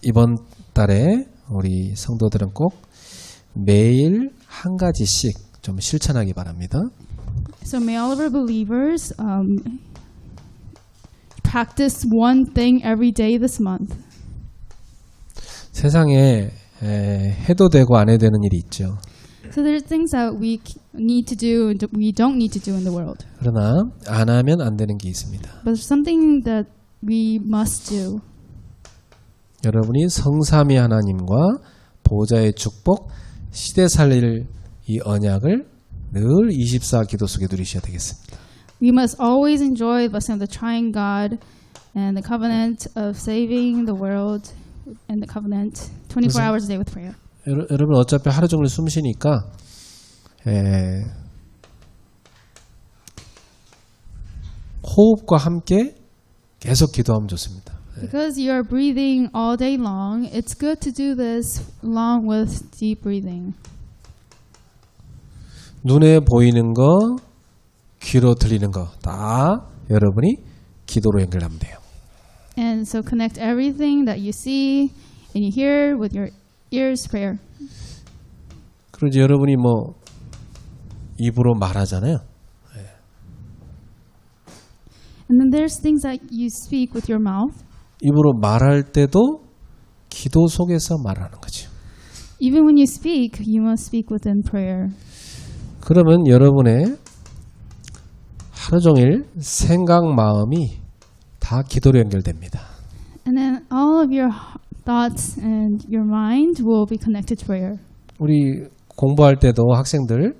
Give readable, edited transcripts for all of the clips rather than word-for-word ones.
이번 달에 우리 성도들은 꼭 매일 한 가지씩 좀 실천하기 바랍니다. So may all of our believers practice one thing every day this month. 세상에 해도 되고 안 해도 되는 일이 있죠. So there are things that we need to do and we don't need to do in the world. 그러나 안 하면 안 되는 게 있습니다. But there's something that we must do. 여러분이 성삼위 하나님과 보좌의 축복, 시대 살릴 이 언약을 늘 24 기도 속에 누리셔야 되겠습니다. We must always enjoy the blessing of the triune God and the covenant of saving the world and the covenant 24 hours a day with prayer. 여러분 어차피 하루 종일 숨 쉬니까 호흡과 함께 계속 기도하면 좋습니다. Because you are breathing all day long, it's good to do this along with deep breathing. 눈에 보이는 거, 귀로 들리는 거 다 여러분이 기도로 연결하면 돼요. And so connect everything that you see and you hear with your ears prayer. 그리고 이제 여러분이 뭐 입으로 말하잖아요. And then there's things that you speak with your mouth. 입으로 말할 때도 기도 속에서 말하는 거죠. Even when you speak, you must speak within prayer. 그러면 여러분의 하루 종일 생각, 마음이 다 기도로 연결됩니다. And then all of your thoughts and your mind will be connected to prayer. 우리 공부할 때도 학생들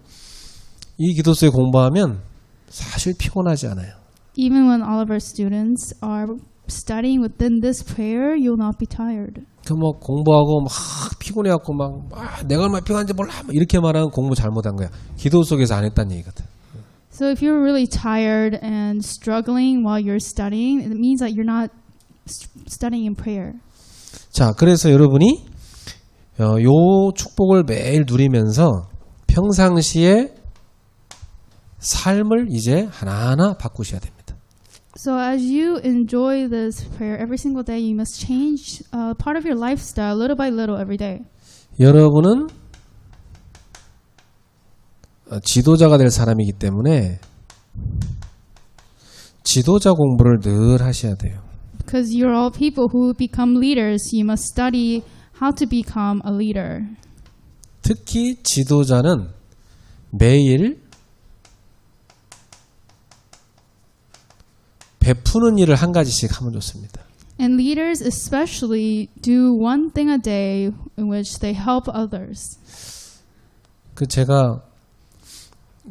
이 기도 속에 공부하면 사실 피곤하지 않아요. Even when all of our students are studying within this prayer, you will not be tired. 그 뭐 공부하고 막 피곤해갖고 막 내가 얼마나 피곤한지 몰라 이렇게 말하면 공부 잘못한 거야. 기도 속에서 안 했다는 얘기거든. So if you're really tired and struggling while you're studying, it means that you're not studying in prayer. 자, 그래서 여러분이 요 축복을 매일 누리면서 평상시에 삶을 이제 하나하나 바꾸셔야 됩니다. So as you enjoy this prayer every single day, you must change part of your lifestyle little by little every day. 여러분은 지도자가 될 사람이기 때문에 지도자 공부를 늘 하셔야 돼요. Because you're all people who become leaders, you must study how to become a leader. 특히 지도자는 매일 베푸는 일을 한 가지씩 하면 좋습니다. And leaders especially do one thing a day in which they help others. 그 제가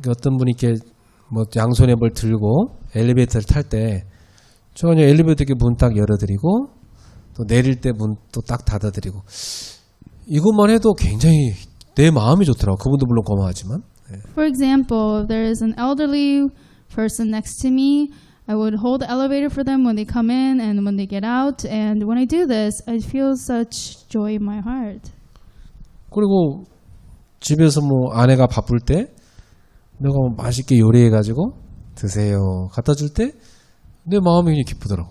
어떤 분이 이렇게 뭐 양손에 뭘 들고 엘리베이터를 탈 때 저는 엘리베이터 이렇게 문 딱 열어드리고 또 내릴 때 문 또 딱 닫아드리고 이것만 해도 굉장히 내 마음이 좋더라고. 그분도 물론 고마워하지만. For example, if there is an elderly person next to me, I would hold the elevator for them when they come in and when they get out. And when I do this, I feel such joy in my heart. 그리고 집에서 뭐 아내가 바쁠 때 내가 뭐 맛있게 요리해가지고 드세요 갖다 줄 때 내 마음이 굉장히 기쁘더라고.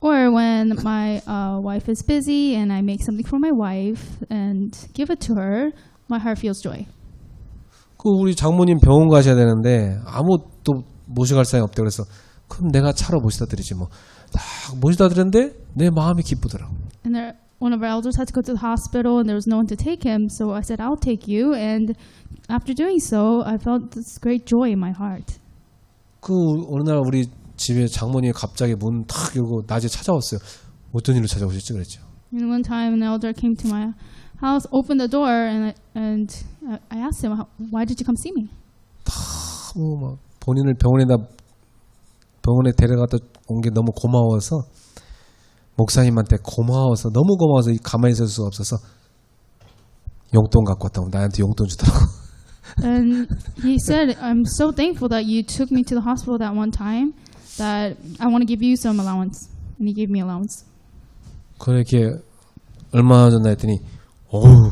Or when my wife is busy and I make something for my wife and give it to her, my heart feels joy. 그 우리 장모님 병원 가셔야 되는데 아무 또 모셔갈 사람이 없대. 그래서 그럼 내가 차로 모시다 드리지 뭐. 딱 모시다 드렸는데 내 마음이 기쁘더라고. And one of our elders had to go to the hospital and there was no one to take him, so I said, I'll take you. And after doing so, I felt this great joy in my heart. 그 어느 날 우리 집에 장모님이 갑자기 문 탁 열고 낮에 찾아왔어요. 어떤 일로 찾아오셨지 그랬죠. And one time an elder came to my house, opened the door, and I asked him, why did you come see me? 뭐 막 본인을 병원에 데려갔다 온 게 너무 고마워서 목사님한테 고마워서 너무 고마워서 가만히 있을 수가 없어서 용돈 갖고 왔다고 나한테 용돈 주더라고. And he said, I'm so thankful that you took me to the hospital that one time that I want to give you some allowance. And he gave me allowance. 그렇게 얼마 줬나 했더니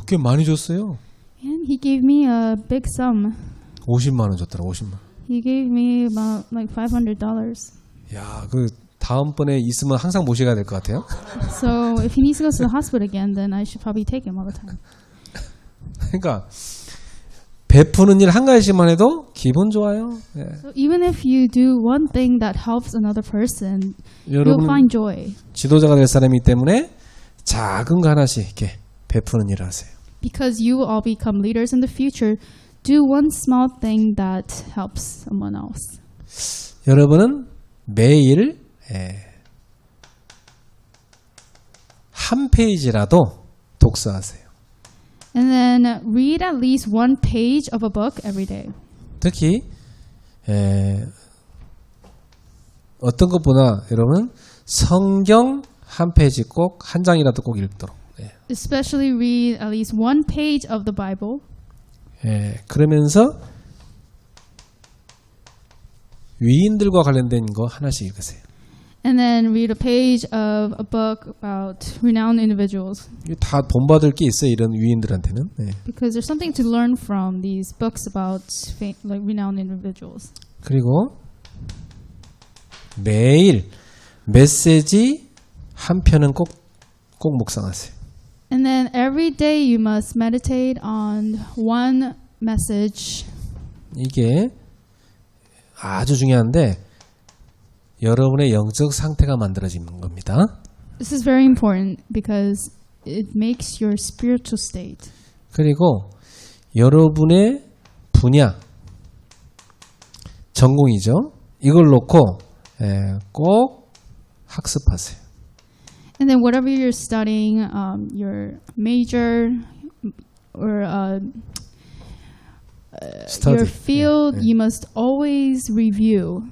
꽤 많이 줬어요. And he gave me a big sum. 50만 원 줬더라. 50만 원. He gave me about like $500. 야, 그 다음번에 있으면 항상 모셔가야 될 것 같아요. So if he needs to go to the hospital again, then I should probably take him all the time. 그러니까 베푸는 일 한 가지씩만 해도 기분 좋아요. 예. So even if you do one thing that helps another person, you'll 여러분 find joy. 지도자가 될 사람이기 때문에 작은 거 하나씩 이렇게 베푸는 일을 하세요. Because you will all become leaders in the future, do one small thing that helps someone else. 여러분은 매일 한 페이지라도 독서하세요. And then read at least one page of a book every day. 특히 어떤 것보다 여러분 성경 한 페이지 꼭 한 장이라도 꼭 읽도록. Especially read at least one page of the Bible. 그러면서 위인들과 관련된 거 하나씩 읽으세요. And then read a page of a book about renowned individuals. 다 본받을 게 있어요. 이런 위인들한테는. Because there's something to learn from these books about like renowned individuals. 그리고 매일 메시지 한 편은 꼭 묵상하세요. And then every day you must meditate on one message. 이게 아주 중요한데 여러분의 영적 상태가 만들어지는 겁니다. This is very important because it makes your spiritual state. 그리고 여러분의 분야, 전공이죠. 이걸 놓고 꼭 학습하세요. And then whatever you're studying, your major or your field, you must always review.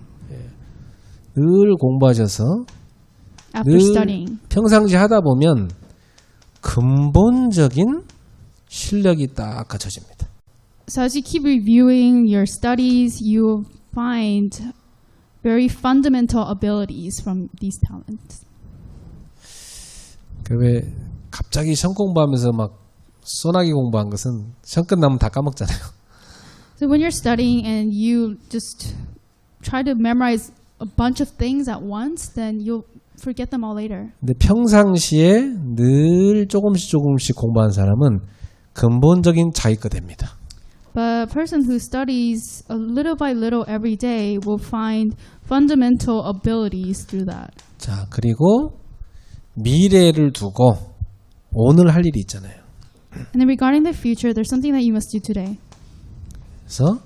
늘 공부하셔서 After studying. 평상시 하다 보면 근본적인 실력이 딱 갖춰집니다. So as you keep reviewing your studies, you will find very fundamental abilities from these talents. 왜 갑자기 시험 공부하면서 막 소나기 공부한 것은 시험 끝나면 다 까먹잖아요. So when you're studying and you just try to memorize a bunch of things at once, then you'll forget them all later. 근데 평상시에 늘 조금씩 공부한 사람은 근본적인 자기가 됩니다. But a person who studies a little by little every day will find fundamental abilities through that. 자, 그리고 미래를 두고 오늘 할 일이 있잖아요. And then regarding the future, there's something that you must do today. 그래서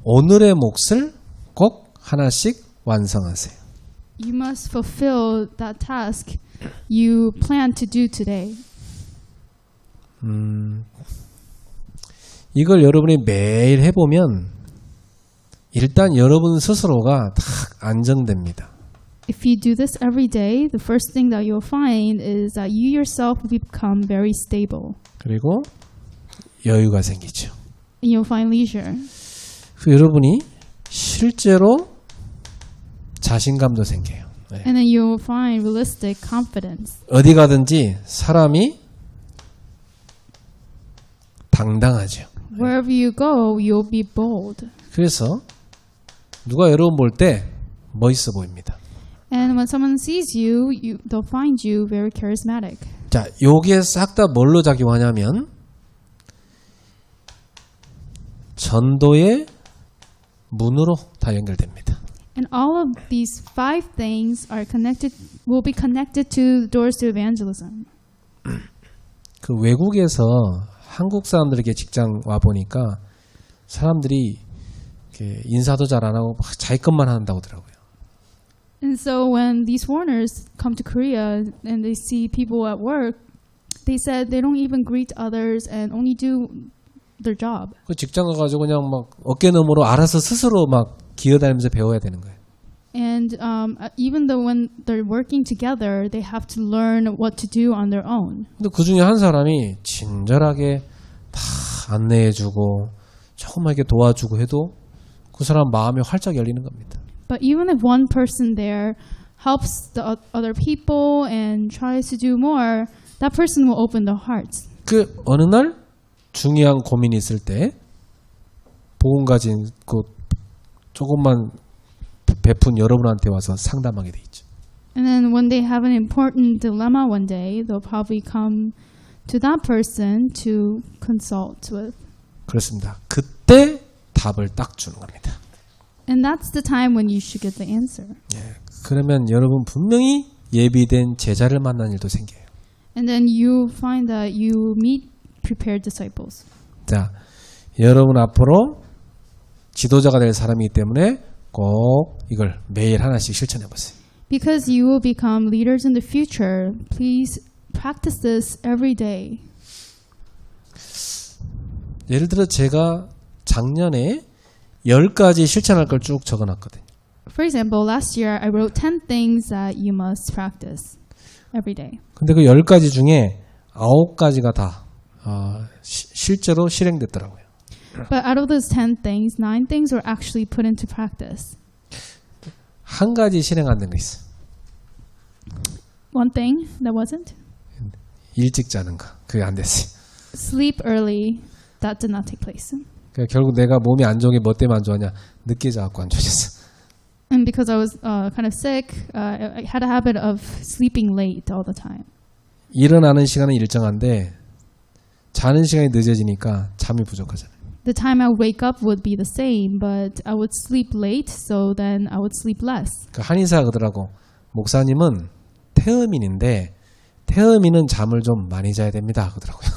오늘의 몫을 꼭 하나씩 완성하세요. You must fulfill that task you plan to do today. 이걸 여러분이 매일 해보면 일단 여러분 스스로가 딱 안정됩니다. If you do this every day, the first thing that you'll find is that you yourself will become very stable. 그리고 여유가 생기죠. And you'll find leisure. 여러분이 실제로 자신감도 생겨요. And then you'll find realistic confidence. 어디 가든지 사람이 당당하죠. Wherever you go, you'll be bold. 그래서 누가 여러분 볼 때 멋있어 보입니다. And when someone sees you, they'll find you very charismatic. 자, 요게 싹 다 뭘로 작용하냐면 전도의 문으로 다 연결됩니다. And all of these 5 things are connected, will be connected to the doors to evangelism. 그 외국에서 한국 사람들에게 직장 와 보니까 사람들이 이렇게 인사도 잘 안 하고 막 자기 것만 한다고 하더라고요. And so when these foreigners come to Korea and they see people at work, they said they don't even greet others and only do their job. 그 직장 가가지고 그냥 막 어깨너머로 알아서 스스로 막 기어다니면서 배워야 되는 거예요. And even though when they're working together, they have to learn what to do on their own. 근데 그 중에 한 사람이 친절하게 다 안내해주고 조금만 이렇게 도와주고 해도 그 사람 마음이 활짝 열리는 겁니다. But even if one person there helps the other people and tries to do more, that person will open their hearts. 그 어느 날 중요한 고민이 있을 때 복음 가진 그 조금만 베푼 여러분한테 와서 상담하게 돼 있죠. And then when they have an important dilemma one day, they'll probably come to that person to consult with. 그렇습니다. 그때 답을 딱 주는 겁니다. And that's the time when you should get the answer. 예, 그러면 여러분 분명히 예비된 제자를 만난 일도 생겨요. And then you find that you meet prepared disciples. 자, 여러분 앞으로 지도자가 될 사람이기 때문에 꼭 이걸 매일 하나씩 실천해 보세요. Because you will become leaders in the future, please practice this every day. 예를 들어 제가 작년에 10가지 실천할 걸 쭉 적어놨거든요. For example, last year I wrote 10 things that you must practice every day. 근데 그 10가지 중에 9가지가 다 실제로 실행됐더라고요. But out of those 10 things, 9 things were actually put into practice. 한 가지 실행 안 된 거 있어. One thing that wasn't? 일찍 자는 거. 그게 안 됐어요. Sleep early, that did not take place. 그러니까 결국 내가 몸이 안 좋은 게 뭐 때문에 안 좋았냐? 늦게 자갖고 안 좋아졌어. And because I was kind of sick, I had a habit of sleeping late all the time. 일어나는 시간은 일정한데 자는 시간이 늦어지니까 잠이 부족하잖아요. The time I would wake up would be the same, but I would sleep late, so then I would sleep less. 그 한의사가 그러더라고. 목사님은 태음인인데 태음인은 잠을 좀 많이 자야 됩니다. 그러더라고요.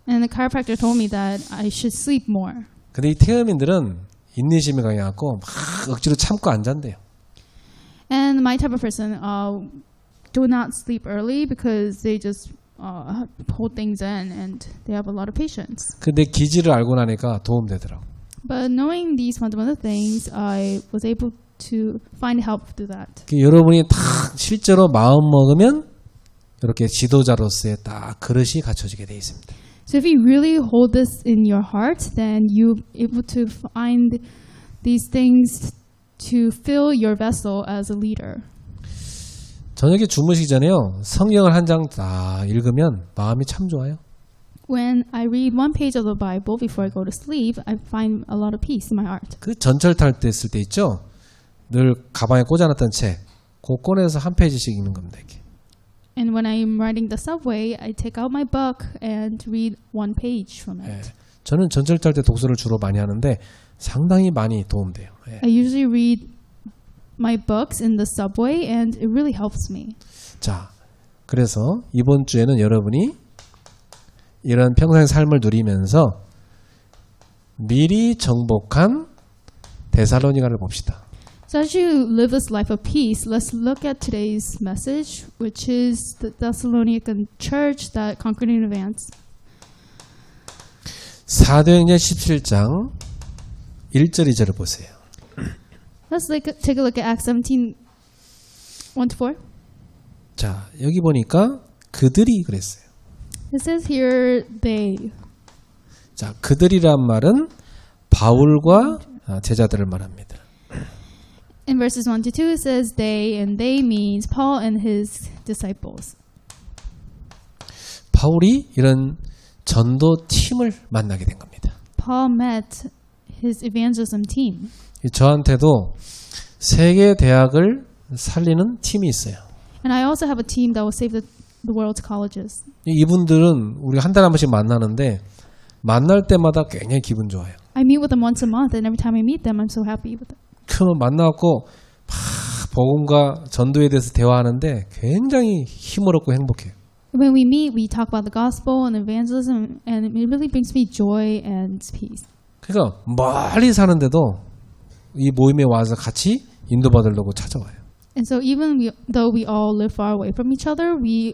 And the chiropractor told me that I should sleep more. 근데 이 태음인들은 인내심이 강해갖고 막 억지로 참고 안 잔대요. And my type of person do not sleep early because they just hold things in and they have a lot of patience. 근데 기질을 알고 나니까 도움되더라고. But knowing these fundamental things, I was able to find help through that. 여러분이 딱 실제로 마음 먹으면 이렇게 지도자로서의 딱 그릇이 갖춰지게 돼 있습니다. So if you really hold this in your heart, then you're able to find these things to fill your vessel as a leader. 저녁에 주무시기 전에요. 성경을 한 장 다 읽으면 마음이 참 좋아요. When I read one page of the Bible before I go to sleep, I find a lot of peace in my heart. 그 전철 탈 때 있을 때 있죠. 늘 가방에 꽂아놨던 책, 그거 꺼내서 한 페이지씩 읽는 겁니다. 이렇게. And when I'm riding the subway, I take out my book and read one page from it. 예. 저는 전철 탈 때 독서를 주로 많이 하는데 상당히 많이 도움돼요. 예. I usually read my books in the subway and it really helps me. 자, 그래서 이번 주에는 여러분이 이런 평생 삶을 누리면서 미리 정복한 데살로니가를 봅시다. So as you live this life of peace, let's look at today's message, which is the Thessalonican church that conquered in advance. 사도행전 17장 1절 2절을 보세요. Let's take a look at Acts 17, 1-4. 자, 여기 보니까 그들이 그랬어요. It says here, they. 자, 그들이란 말은 바울과 제자들을 말합니다. In verses 1-2, it says they, and they means Paul and his disciples. 바울이 이런 전도 팀을 만나게 된 겁니다. Paul met his evangelism team. 저한테도 세계 대학을 살리는 팀이 있어요. And I also have a team that will save the world's colleges. 이분들은 우리가 한 달에 한 번씩 만나는데 만날 때마다 굉장히 기분 좋아요. I meet with them once a month, and every time I meet them, I'm so happy with them. 그러면 만나고 막 복음과 전도에 대해서 대화하는데 굉장히 힘을 얻고 행복해요. When we meet, we talk about the gospel and evangelism, and it really brings me joy and peace. 그러니까 멀리 사는데도 이 모임에 와서 같이 인도받으려고 찾아와요. And so even though we all live far away from each other, we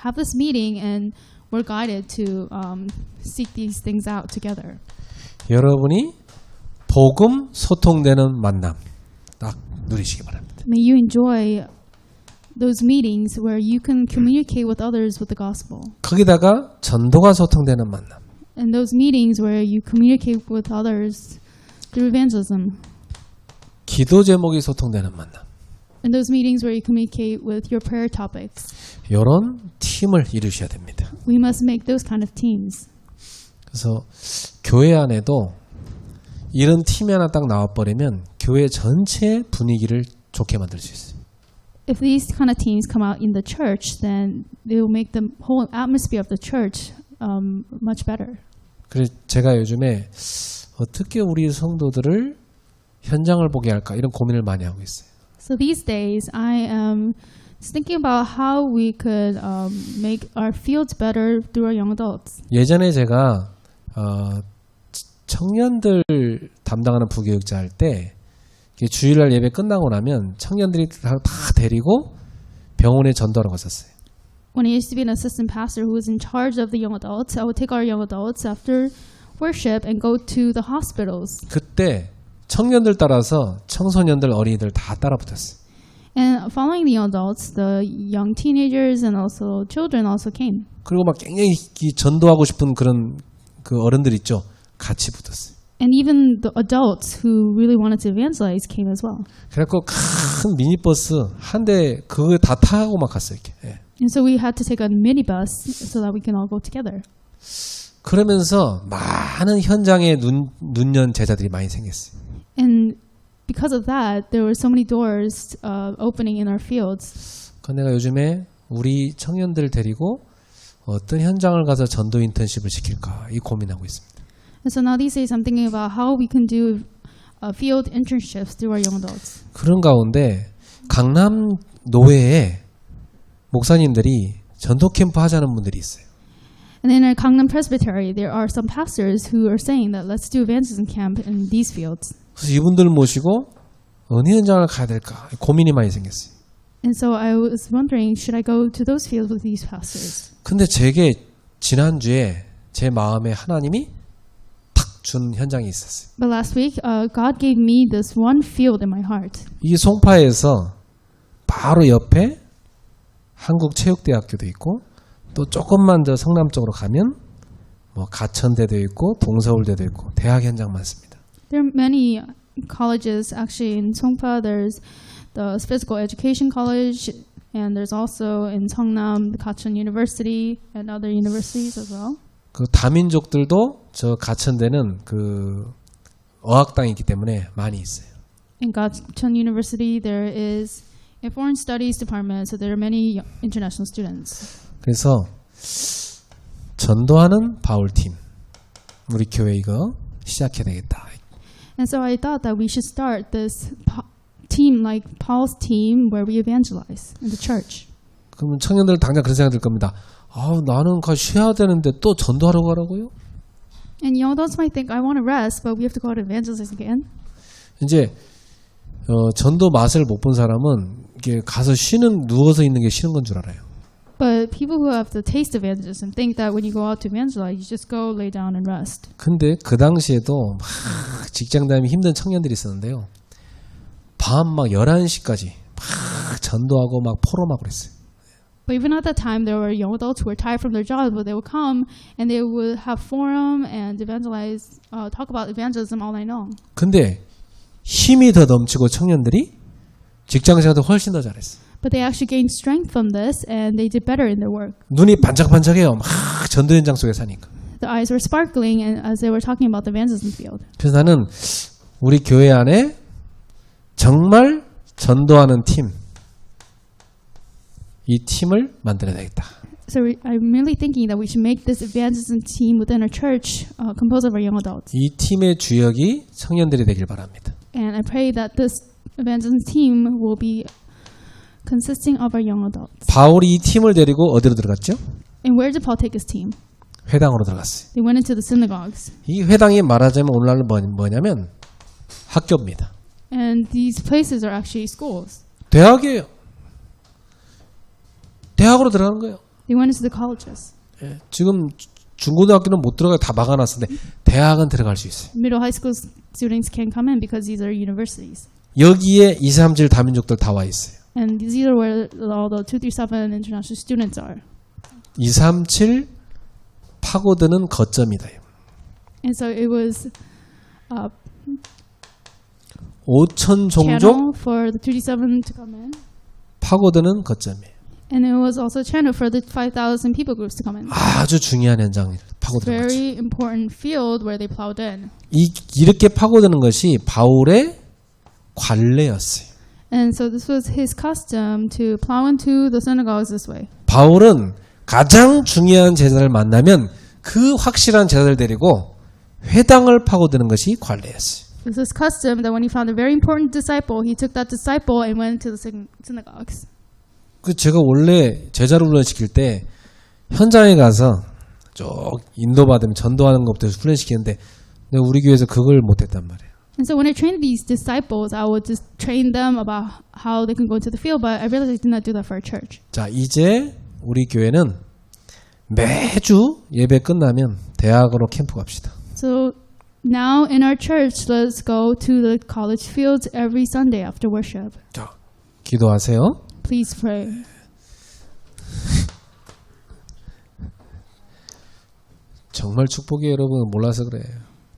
have this meeting and we're guided to seek these things out together. 여러분이 복음 소통되는 만남 딱 누리시기 바랍니다. May you enjoy those meetings where you can communicate with others with the gospel. 거기다가 전도가 소통되는 만남. And those meetings where you communicate with others through evangelism. 기도 제목이 소통되는 만남. And those meetings where you communicate with your prayer topics. 이런 팀을 이루셔야 됩니다. We must make those kind of teams. 그래서 교회 안에도 이런 팀이 하나 딱 나와버리면 교회 전체 분위기를 좋게 만들 수 있어요. If these kind of teams come out in the church, then they will make the whole atmosphere of the church much better. 그래서 제가 요즘에 어떻게 우리 성도들을 현장을 보게 할까 이런 고민을 많이 하고 있어요. So these days, I am thinking about how we could make our fields better through our young adults. 예전에 제가 청년들 담당하는 부교육자 할 때 주일날 예배 끝나고 나면 청년들이 다 데리고 병원에 전도하러 갔었어요. When I used to be an assistant pastor who was in charge of the young adults, I would take our young adults after worship and go to the hospitals. 그때 청년들 따라서 청소년들 어린이들 다 따라 붙었어요. And following the young adults, the young teenagers and also children also came. 그리고 막 굉장히 전도하고 싶은 그런 그 어른들 있죠. 같이 붙었어요. And even the adults who really wanted to evangelize came as well. 그래갖고 큰 미니버스 한 대 그거 다 타고 막 갔어요. 이렇게. 예. And so we had to take a minibus so that we can all go together. 그러면서 많은 현장에 눈연 제자들이 많이 생겼어요. And because of that, there were so many doors opening in our fields. 그래서 내가 요즘에 우리 청년들을 데리고 어떤 현장을 가서 전도 인턴십을 시킬까 이 고민하고 있습니다. And so now these days I'm thinking about how we can do field internships through our young adults. 그런 가운데 강남 노회에 목사님들이 전도 캠프 하자는 분들이 있어요. And in our Gangnam Presbytery, there are some pastors who are saying that let's do evangelism camp in these fields. 그래서 이분들을 모시고 어느 현장을 가야 될까 고민이 많이 생겼어요. And so I was wondering, should I go to those fields with these pastors? 근데 제게 지난주에 제 마음에 하나님이 탁 준 현장이 있었어요. But last week, God gave me this one field in my heart. 이 송파에서 바로 옆에 한국체육대학교도 있고 또 조금만 더 성남 쪽으로 가면 뭐 가천대도 있고 동서울대도 있고 대학 현장 많습니다. There are many colleges actually in Songpa. There's the Physical Education College, and there's also in Seongnam the Gachon University and other universities as well. 그 다민족들도 저 가천대는 그 어학당이 있기 때문에 많이 있어요. In Gachon University, there is a foreign studies department, so there are many international students. 그래서 전도하는 바울팀 우리 교회 이거 시작해야 되겠다. And so I thought that we should start this team like Paul's team where we evangelize in the church. 그러면 청년들 당장 그런 생각 들 겁니다. 나는 쉬어야 되는데 또 전도하러 가라고요? And young adults might think, I want to rest, but we have to go out and evangelize again. 이제 전도 맛을 못 본 사람은 이게 가서 누워서 있는 게 쉬는 건 줄 알아요. But people who have the taste of evangelism think that when you go out to evangelize, you just go lay down and rest. 근데 그 당시에도 막 직장 다니면 힘든 청년들이 있었는데요. 밤 막 11시까지 막 전도하고 막 포럼하고 그랬어요. But even at that time, there were young adults who were tired from their jobs, but they would come and they would have forum and evangelize, talk about evangelism all night long. 근데 힘이 더 넘치고 청년들이 직장생활도 훨씬 더 잘했어요. But they actually gained strength from this, and they did better in their work. 눈이 반짝반짝해요. 막 전도 현장 속에 사니까. The eyes were sparkling, and as they were talking about the evangelism field. 그래서 나는 우리 교회 안에 정말 전도하는 팀, 이 팀을 만들어야 되겠다. So I'm really thinking that we should make this evangelism team within our church composed of our young adults. 이 팀의 주역이 청년들이 되길 바랍니다. And I pray that this evangelism team will be consisting of our young adults. 바울이 이 팀을 데리고 어디로 들어갔죠? And where did Paul take his team? 회당으로 들어갔어요. They went into the synagogues. 이 회당이 말하자면 오늘날 뭐냐면 학교입니다. And these places are actually schools. 대학이에요. 대학으로 들어가는 거예요. They went into the colleges. 지금 중고등학교는 못 들어가요. 다 막아놨는데 대학은 들어갈 수 있어요. Middle high school students can come in because these are universities. 여기에 2, 3, 7 다민족들 다 와 있어요. And these are where all the 237 international students are. 237 파고드는 거점이다. And so it was 5천 종족 channel for the 237 to come in. 파고드는 거점이에요. And it was also a channel for the 5,000 people groups to come in. 아주 중요한 현장을 파고드는 거죠. Very important field where they plowed in. 이렇게 파고드는 것이 바울의 관례였어요. And so this was his custom to plow into the synagogues this way. 바울은 가장 중요한 제자를 만나면 그 확실한 제자를 데리고 회당을 파고드는 것이 관례였어요. This was custom that when he found a very important disciple, he took that disciple and went to the synagogues. 그 제가 원래 제자를 훈련시킬 때 현장에 가서 쭉 인도받으면 전도하는 것부터 훈련시키는데 우리 교회에서 그걸 못했단 말이에요. And so when I trained these disciples, I would just train them about how they can go into the field, but I realized I did not do that for our church. 자, 이제 우리 교회는 매주 예배 끝나면 대학으로 캠프 갑시다. So now in our church, let's go to the college fields every Sunday after worship. 자, 기도하세요. Please pray. 정말 축복이에요, 여러분. 몰라서 그래요.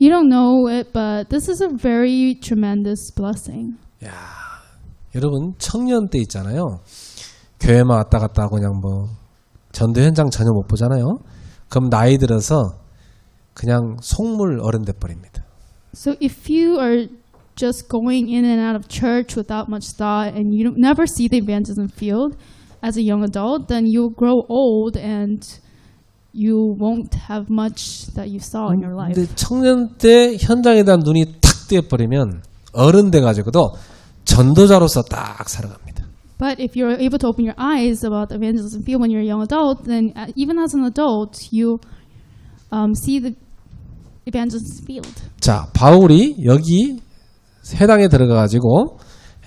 You don't know it, but this is a very tremendous blessing. 야, 여러분 청년 때 있잖아요. 교회만 왔다 갔다 하고 그냥 뭐 전도 현장 전혀 못 보잖아요. 그럼 나이 들어서 그냥 속물 어른 돼 버립니다. So if you are just going in and out of church without much thought and you don't, never see the evangelism field as a young adult, then you'll grow old and you won't have much that you saw in your life. 근데 청년 때 현장에 대한 눈이 탁 뜨여버리면 어른 돼가지고도 전도자로서 딱 살아갑니다. But if you're able to open your eyes about the evangelism field when you're a young adult, then even as an adult, you see the evangelism field. 자, 바울이 여기 회당에 들어가가지고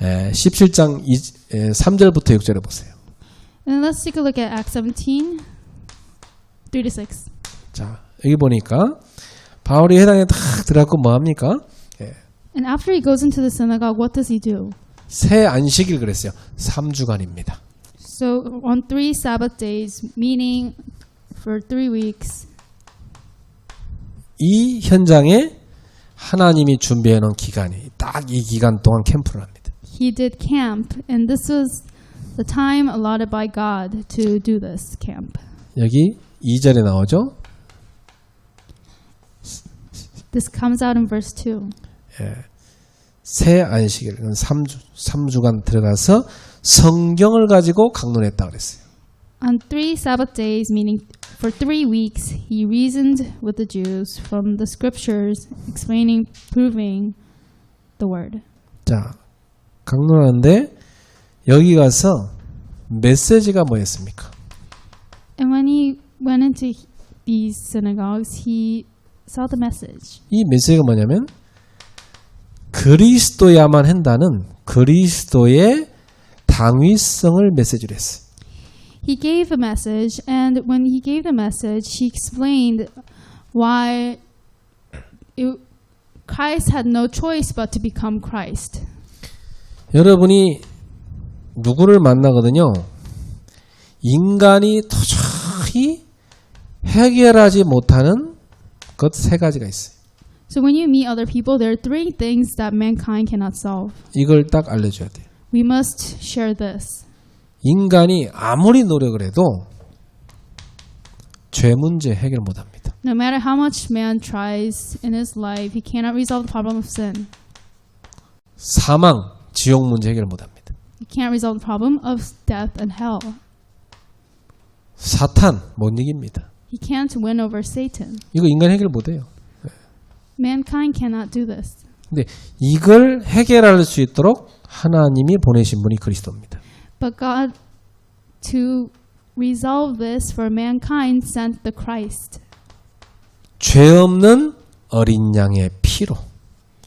17장 3절부터 6절에 보세요. And let's take a look at Acts 17, 3-6. 자, 여기 보니까 바울이 회당에 딱 들어가고 뭐 합니까? And after he goes into the synagogue, what does he do? 새 안식일 그랬어요. 3주간입니다. So on 3 Sabbath days, meaning for 3 weeks, 이 현장에 하나님이 준비해 놓은 기간이 딱 이 기간 동안 캠프를 합니다. he did camp, and this was the time allotted by God to do this camp. 여기 2절에 나오죠. This comes out in verse 2. 새 안식일 3주간 들어가서 성경을 가지고 강론했다 그랬어요. On 3 Sabbath days, meaning for 3 weeks, he reasoned with the Jews from the scriptures, explaining, proving the word. 자, 강론하는데 여기 가서 메시지가 뭐였습니까? And when he went into these synagogues, he saw the message. 이 메시지가 뭐냐면 그리스도야만 한다는 그리스도의 당위성을 메시지로 했어요. He gave a message, and when he gave the message, he explained why Christ had no choice but to become Christ. 여러분이 누구를 만나거든요. 인간이 도저히 해결하지 못하는 것 3가지가 있어요. So when you meet other people, there are 3 things that mankind cannot solve. 이걸 딱 알려줘야 돼요. We must share this. 인간이 아무리 노력을 해도 죄 문제 해결 못합니다. No matter how much man tries in his life, he cannot resolve the problem of sin. 사망, 지옥 문제 해결 못합니다. He can't resolve the problem of death and hell. 사탄 못 이깁니다. He can't win over Satan. 이거 인간 해결 못해요. Mankind cannot do this. 근데 이걸 해결할 수 있도록 하나님이 보내신 분이 그리스도입니다. But God, to resolve this for mankind, sent the Christ. 죄 없는 어린 양의 피로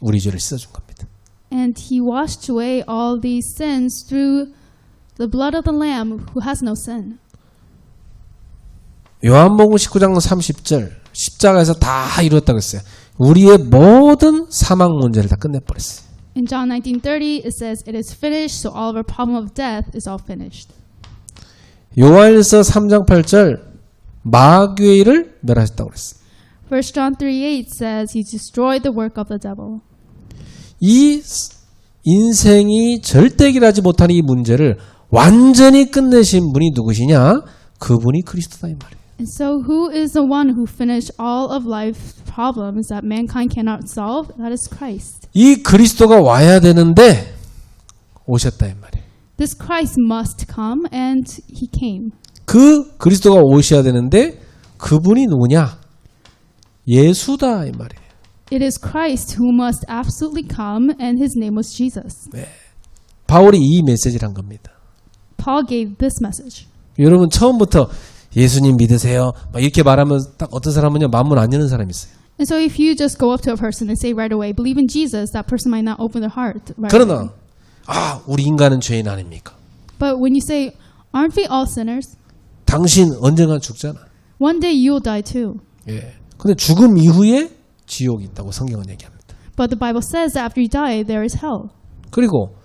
우리 죄를 씻어준 겁니다. And he washed away all these sins through the blood of the Lamb who has no sin. 요한복음 19장 30절 십자가에서 다 이루었다고 했어요. 우리의 모든 사망 문제를 다 끝내버렸어요. In John 19:30, it says, "It is finished," so all of our problem of death is all finished. 요한일서 3장 8절 마귀를 멸하셨다고 그랬어요. 1 John 3:8 says, "He destroyed the work of the devil." 이 인생이 절대 해결하지 못하는 이 문제를 완전히 끝내신 분이 누구시냐? 그분이 그리스도다 이 말이에요. And so who is the one who finished all of life's problems that mankind cannot solve? That is Christ. 이 그리스도가 와야 되는데 오셨다 이 말이에요. This Christ must come, and he came. 그 그리스도가 오셔야 되는데 그분이 누구냐? 예수다 이 말이에요. It is Christ who must absolutely come, and his name was Jesus. 바울이 이 메시지를 한 겁니다. Paul gave this message. 여러분 처음부터 예수님 믿으세요 막 이렇게 말하면 딱 어떤 사람은요 마음을 안 여는 사람이 있어요. And so if you just go up to a person and say right away, believe in Jesus, that person might not open their heart right away. 그러나 우리 인간은 죄인 아닙니까? But when you say, aren't we all sinners? 당신 언젠간 죽잖아. One day you'll die too. 예. 근데 죽음 이후에 지옥이 있다고 성경은 얘기합니다. But the Bible says that after you die, there is hell. 그리고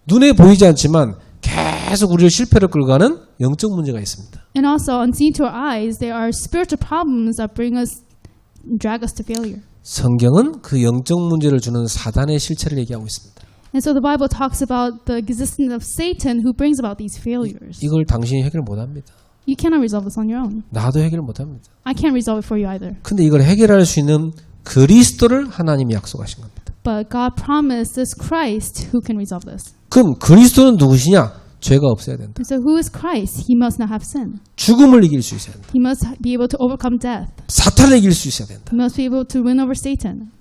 눈에 보이지 않지만 계속 우리를 실패를 끌고 가는 영적 문제가 있습니다. And also, unseen to our eyes, there are spiritual problems that drag us to failure. 성경은 그 영적 문제를 주는 사단의 실체를 얘기하고 있습니다. And so the Bible talks about the existence of Satan who brings about these failures. 이걸 당신이 해결 못합니다. You cannot resolve this on your own. 나도 해결 못합니다. I can't resolve it for you either. 근데 이걸 해결할 수 있는 그리스도를 하나님이 약속하신 겁니다. But God promised this Christ who can resolve this. 그럼 그리스도는 누구시냐? 죄가 없어야 된다. And so who is Christ? He must not have sin. 죽음을 이길 수 있어야 된다. He must be able to overcome death. 사탄을 이길 수 있어야 된다. He must be able to win over Satan.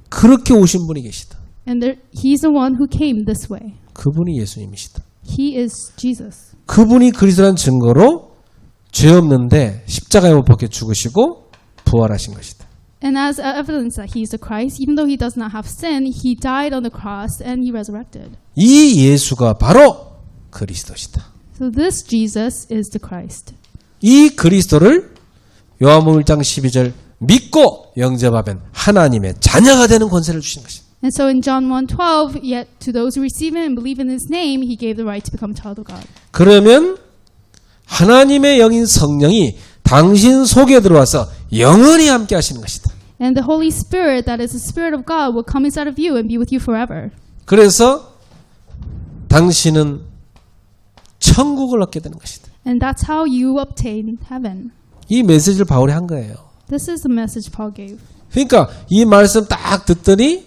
그렇게 오신 분이 계시다. And he's the one who came this way. 그분이 예수님이시다. He is Jesus. 그분이 그리스도라는 증거로 죄 없는데 십자가에 못 박혀 죽으시고 부활하신 것이다. And as evidence that he is the Christ, even though he does not have sin, he died on the cross and he resurrected. 이 예수가 바로 그리스도시다. So this Jesus is the Christ. 이 그리스도를 요한복음 1장 12절 믿고 영접하면 하나님의 자녀가 되는 권세를 주신 것이다. And so in John 1:12, yet to those who receive him and believe in his name, he gave the right to become a child of God. 그러면 하나님의 영인 성령이 당신 속에 들어와서 영원히 함께 하시는 것이다. And the Holy Spirit, that is the Spirit of God, will come inside of you and be with you forever. 그래서 당신은 천국을 얻게 되는 것이다. And that's how you obtain heaven. 이 메시지를 바울이 한 거예요. This is the message Paul gave. 그러니까 이 말씀 딱 듣더니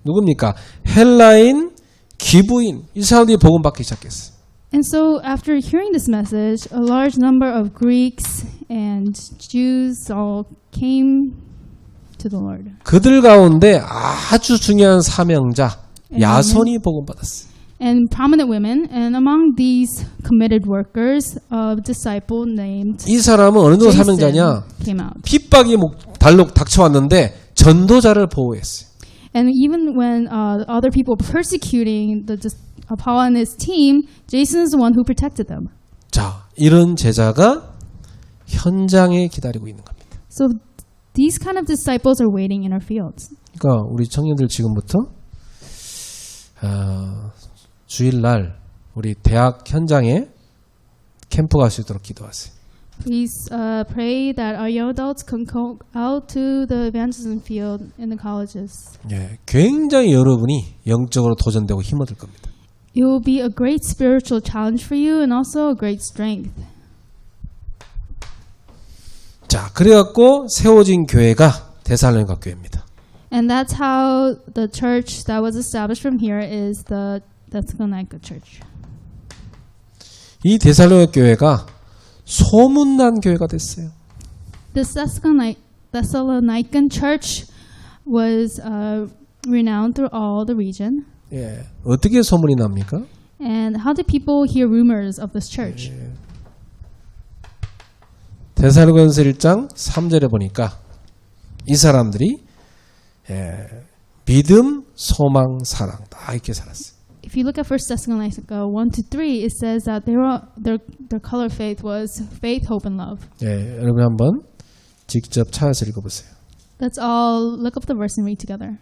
누굽니까? 헬라인, 기부인 이 사람들이 복음 받기 시작했어요. And so after hearing this message, a large number of Greeks and Jews all came to the Lord. 그들 가운데 아주 중요한 사명자 야손이 복음 받았어요. And prominent women, and among these committed workers, a disciple named 이 사람은 어느 정도 Jason 사명자냐? came out. 핍박이 달록 닥쳐왔는데 전도자를 보호했어요. And even when other people were persecuting Paul and his team, Jason is the one who protected them. 자, 이런 제자가 현장에 기다리고 있는 겁니다. So these kind of disciples are waiting in our fields. 그러니까 우리 청년들 지금부터 주일날 우리 대학 현장에 캠프 갈 수 있도록 기도하세요. Please pray that our young adults can go out to the evangelism field in the colleges. 예, 굉장히 여러분이 영적으로 도전되고 힘 얻을 겁니다. It will be a great spiritual challenge for you and also a great strength. 자, 그래갖고 세워진 교회가 데살로니가 교회입니다. And that's how the church that was established from here is the Thessalonica church. 이 데살로니가 교회가 소문난 교회가 됐어요. This Thessalonican church was renowned through all the region. 예, 어떻게 소문이 납니까? And how did people hear rumors of this church? 데살로니가서 1장 3절에 보니까 이 사람들이 믿음, 소망, 사랑 다 이렇게 살았어요. If you look at 1 Thessalonica 1-3, it says that their color of faith was faith, hope, and love. 예, 여러분 한번 직접 찾아서 읽어보세요. Let's all look up the verse and read together.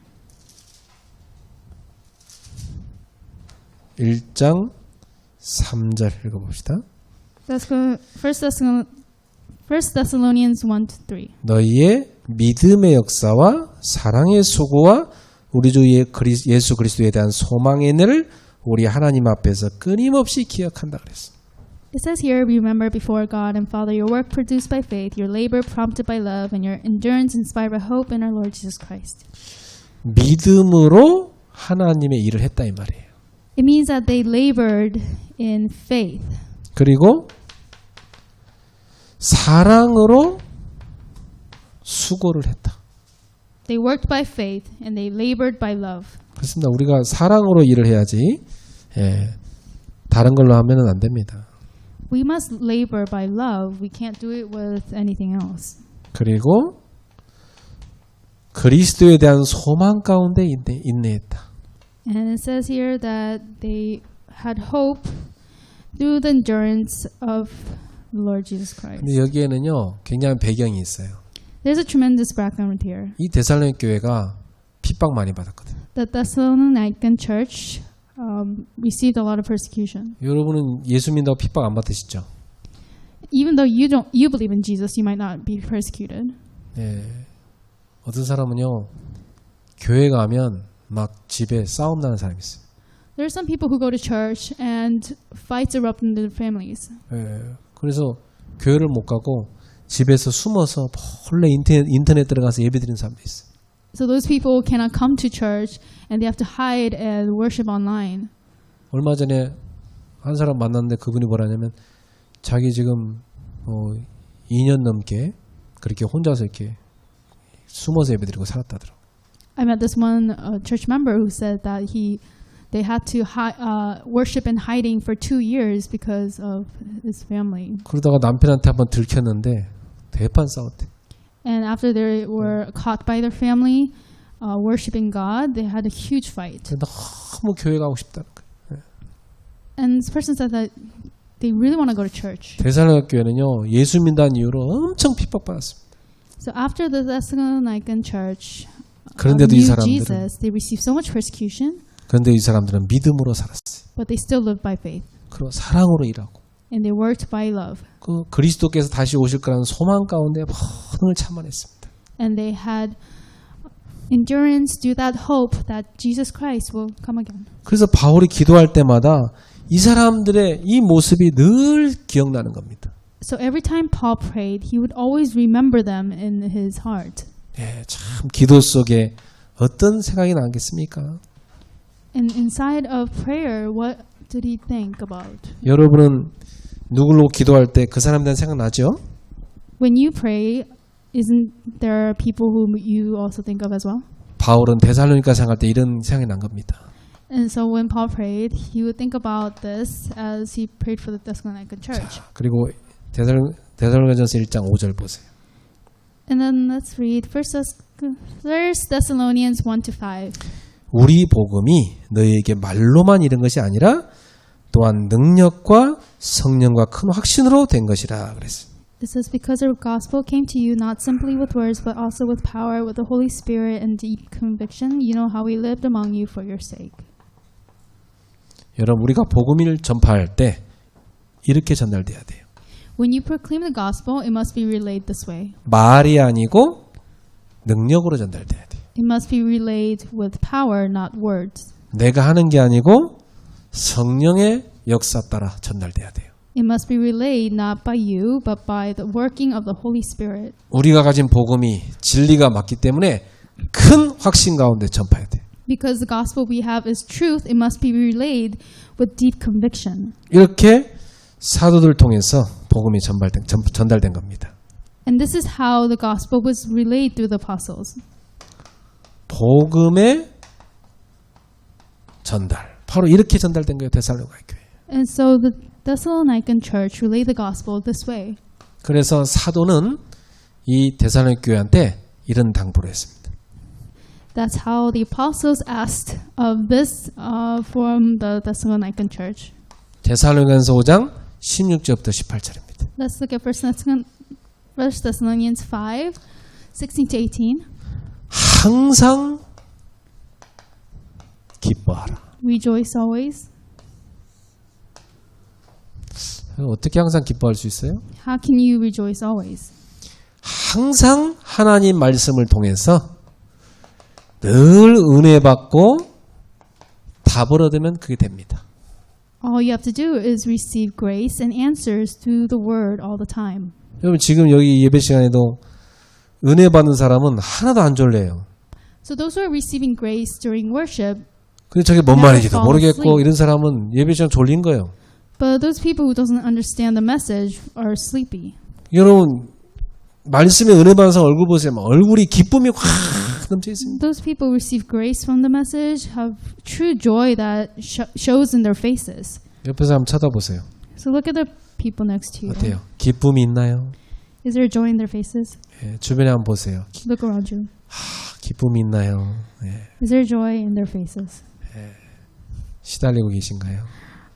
1장 3절 읽어봅시다. 1 Thessalonians 1-3. 너희의 믿음의 역사와 사랑의 수고와 우리 주 예수 그리스도에 대한 소망의 늘 우리 하나님 앞에서 끊임없이 기억한다 그랬어. It says here, remember before God and Father your work produced by faith, your labor prompted by love, and your endurance inspired by hope in our Lord Jesus Christ. 믿음으로 하나님의 일을 했다 이 말이에요. It means that they labored in faith. 그리고 사랑으로 수고를 했다. They worked by faith and they labored by love. 그렇습니다. 우리가 사랑으로 일을 해야지 다른 걸로 하면은 안 됩니다. We must labor by love. We can't do it with anything else. 그리고 그리스도에 대한 소망 가운데 인내했다. And it says here that they had hope through the endurance of the Lord Jesus Christ. 근데 여기에는요 굉장한 배경이 있어요. There's a tremendous background here. 이 데살로니가 교회가 핍박 많이 받았거든요. The Thessalonican church received a lot of persecution. 여러분은 예수 믿는다고 핍박 안 받으시죠? Even though you believe in Jesus, you might not be persecuted. 어떤 사람은요 교회 가면 막 집에 싸움 나는 사람이 있어요. There are some people who go to church and fights erupt in their families. 그래서 교회를 못 가고 집에서 숨어서 몰래 인터넷 들어가서 예배드리는 사람도 있어요. So those people cannot come to church and they have to hide and worship online. 얼마 전에 한 사람 만났는데 그분이 뭐라냐면 자기 지금 2년 넘게 그렇게 혼자서 이렇게 숨어서 예배드리고 살았다더라고. I met this one church member who said that they had to worship in hiding for 2 years because of his family. 그러다가 남편한테 한번 들켰는데 대판 싸웠대. And after they were caught by their family worshiping God, they had a huge fight. 너무 교회 가고 싶다는 거예요. And this person said that they really want to go to church. 데살로니가 교회는요 예수 믿는 이유로 엄청 핍박받았습니다. So after the Thessalonican church 그런데도 이 knew 사람들은 Jesus, they received so much persecution, 그런데 이 사람들은 믿음으로 살았어요. but they still lived by faith. 그리고 사랑으로 일하고 And they worked by love. 그 그리스도께서 다시 오실 거라는 소망 가운데 모든 걸 참아냈습니다. And they had endurance through that hope that Jesus Christ will come again. 그래서 바울이 기도할 때마다 이 사람들의 이 모습이 늘 기억나는 겁니다. So every time Paul prayed, he would always remember them in his heart. 참 기도 속에 어떤 생각이 나겠습니까? And inside of prayer, what did he think about? 여러분은 누구로 기도할 때 그 사람에 대한 생각 나죠? When you pray, isn't there people whom you also think of as well? 바울은 데살로니가 생각할 때 이런 생각이 난 겁니다. And so when Paul prayed, he would think about this as he prayed for the Thessalonican church. 그리고 데살로니가전서 1장 5절 보세요. And then let's read 1 Thessalonians 1-5. 우리 복음이 너희에게 말로만 이른 것이 아니라 또한 능력과 성령과 큰 확신으로 된 것이라 그랬어요. It says, because our gospel came to you not simply with words, but also with power, with the Holy Spirit and deep conviction. You know how we lived among you for your sake. 여러분 우리가 복음을 전파할 때 이렇게 전달돼야 돼요. When you proclaim the gospel, it must be relayed this way. 말이 아니고 능력으로 전달돼야 돼요. It must be relayed with power, not words. 내가 하는 게 아니고 성령의 역사 따라 전달돼야 돼요. It must be relayed not by you, but by the working of the Holy Spirit. 우리가 가진 복음이 진리가 맞기 때문에 큰 확신 가운데 전파해야 돼요. Because the gospel we have is truth, it must be relayed with deep conviction. 이렇게 사도들 통해서 복음이 전달된 겁니다. And this is how the gospel was relayed through the apostles. 복음의 전달. 바로 이렇게 전달된 거예요. 데살로니가 교회. And so the Thessalonican church relayed the gospel this way. 그래서 사도는 이 데살로니가 교회한테 이런 당부를 했습니다. That's how the apostles asked of this from the Thessalonican church. 데살로니가서 5장 16절부터 18절입니다. Let's look at 1 Thessalonians 5, 16-18. 항상 기뻐하라. Rejoice always. 어떻게 항상 기뻐할 수 있어요? How can you rejoice always? 항상 하나님 말씀을 통해서 늘 은혜 받고 답을 얻으면 그게 됩니다. All you have to do is receive grace and answers through the word all the time. 여러분 지금 여기 예배 시간에도 은혜 받는 사람은 하나도 안 졸려요. So those who are receiving grace during worship, 근데 저게 뭔 never 말인지도 fall 모르겠고 asleep. 이런 사람은 예배 시간 졸린 거예요. But those people who doesn't understand the message are sleepy. 여러분 말씀에 은혜 받은 사람 얼굴 보세요. 막 얼굴이 기쁨이 확 넘쳐 있습니다. Those people who receive grace from the message have true joy that shows in their faces. 옆에 사람 쳐다보세요. So look at the people next to you. 어때요? 기쁨이 있나요? Is there joy in their faces? 예, 주변에 한번 보세요. Look around you. 기쁨이 있나요? 예, Is there joy in their faces? 시달리고 계신가요?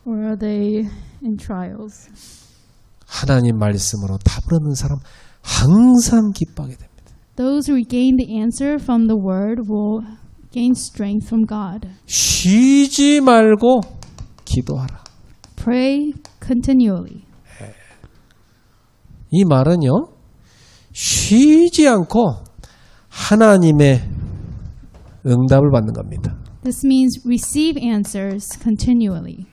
Or are they in trials? 하나님 말씀으로 답을 얻는 사람 항상 기뻐하게 됩니다. Those who gain the answer from the word will gain strength from God. 쉬지 말고 기도하라. Pray continually. 이 말은요, 쉬지 않고 하나님의 응답을 받는 겁니다. This means receive answers continually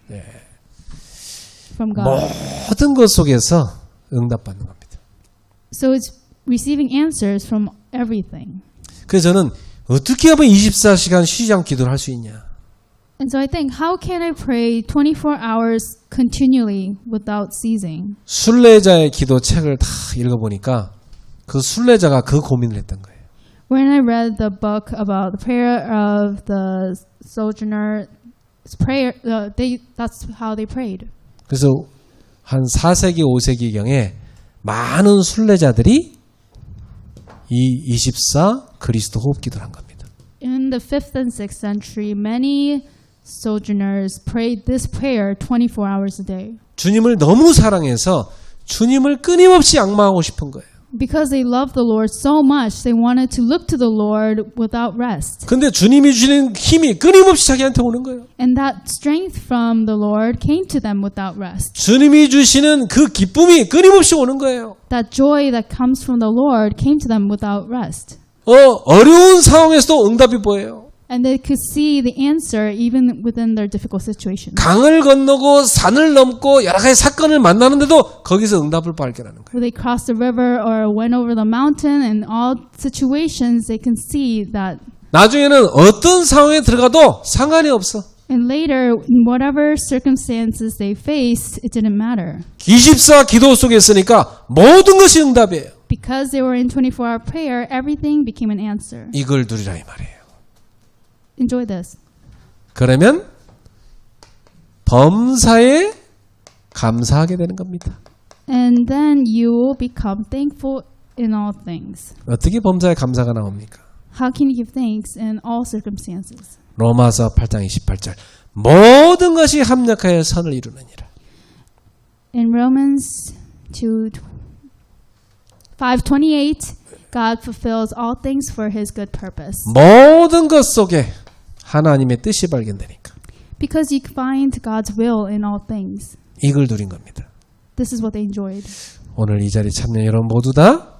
from God. 모든 것 속에서 응답받는 겁니다. So it's receiving answers from everything. 그래서 저는 어떻게 하면 24시간 쉬지 않고 기도를 할 수 있냐. And so I think, how can I pray 24 hours continually without ceasing? 순례자의 기도 책을 다 읽어보니까 그 순례자가 그 고민을 했던 거예요. When I read the book about the prayer of the sojourner, that's how they prayed. 그래서 한 4세기, 5세기경에 많은 순례자들이 이 24 그리스도 호흡 기도를 한 겁니다. In the 5th and 6th century, many sojourners prayed this prayer 24 hours a day. 주님을 너무 사랑해서 주님을 끊임없이 앙망하고 싶은 거예요. Because they loved the Lord so much, they wanted to look to the Lord without rest. 근데 주님이 주시는 힘이 끊임없이 자기한테 오는 거예요. And that strength from the Lord came to them without rest. 주님이 주시는 그 기쁨이 끊임없이 오는 거예요. That joy that comes from the Lord came to them without rest. 어려운 상황에서도 응답이 보여요. And they could see the answer even within their difficult situations. 강을 건너고 산을 넘고 여러 가지 사건을 만나는데도 거기서 응답을 발견하는 거예요. When they crossed the river or went over the mountain, in all situations they can see that. 나중에는 어떤 상황에 들어가도 상관이 없어. And later, in whatever circumstances they faced, it didn't matter. 24 기도 속에 있으니까 모든 것이 응답이에요. Because they were in 24-hour prayer, everything became an answer. 이걸 누리라 이 말이에요. Enjoy this. 그러면 범사에 감사하게 되는 겁니다. And then you will become thankful in all things. 어떻게 범사에 감사가 나옵니까? How can you give thanks in all circumstances? 로마서 8장 28절 모든 것이 합력하여 선을 이루느니라. In Romans 5:28, God fulfills all things for His good purpose. 모든 것 속에 하나님의 뜻이 발견되니까 Because you find God's will in all things. 이걸 누린 겁니다. This is what they enjoyed. 오늘 이 자리에 참여 여러분 모두 다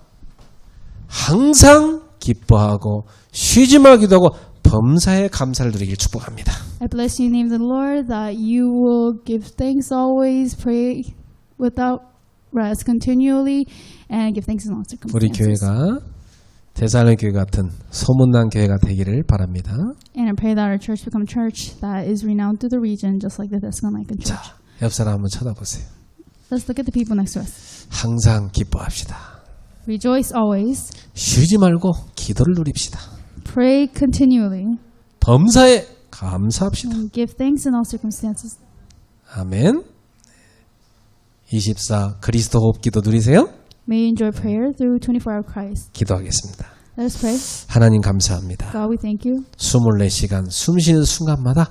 항상 기뻐하고 쉬지 말고 기도하고 범사에 감사를 누리길 축복합니다. I bless you in the name of the Lord that you will give thanks always, pray without rest continually, and give thanks in all 우리 circumstances. 교회가 데살로니가 교회 같은 소문난 교회가 되기를 바랍니다. And I pray that our church become a church that is renowned through the region, just like the Thessalonican church. 자, 옆 사람 한번 쳐다보세요. Let's look at the people next to us. 항상 기뻐합시다. Rejoice always. 쉬지 말고 기도를 누립시다. Pray continually. 범사에 감사합시다. And give thanks in all circumstances. 아멘. 24 그리스도 호흡 기도 누리세요. May you enjoy prayer through 24-hour Christ. 기도하겠습니다. Let us pray. 하나님 감사합니다. God, we thank you. 24시간 숨 쉬는 순간마다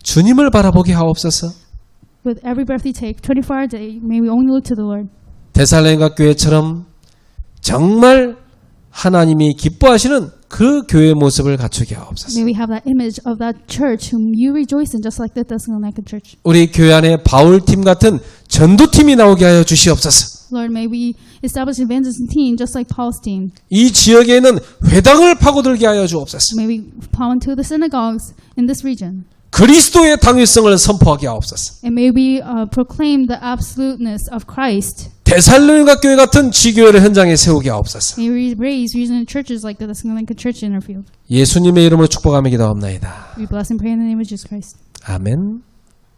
주님을 바라보게 하옵소서. With every breath we take, 24-hour day, may we only look to the Lord. 데살로니가 교회처럼 정말 하나님이 기뻐하시는 그 교회의 모습을 갖추게 하옵소서. May we have that image of that church whom you rejoice in, just like the Thessalonican church. 우리 교회 안에 바울팀 같은 전도팀이 나오게 하여 주시옵소서. Lord, may we establish an evangelism team, just like Paul's team. 이 지역에 있는 회당을 파고들게 하여 주옵소서. May we plow into the synagogues in this region. 그리스도의 당위성을 선포하게 하옵소서. And may we proclaim the absoluteness of Christ. 데살로니가 교회 같은 지교회를 현장에 세우게 하옵소서. May we raise regional churches like the Thessalonica Church in our field. 예수님의 이름으로 축복하며 기도합나이다. We bless and pray in the name of Jesus Christ. 아멘.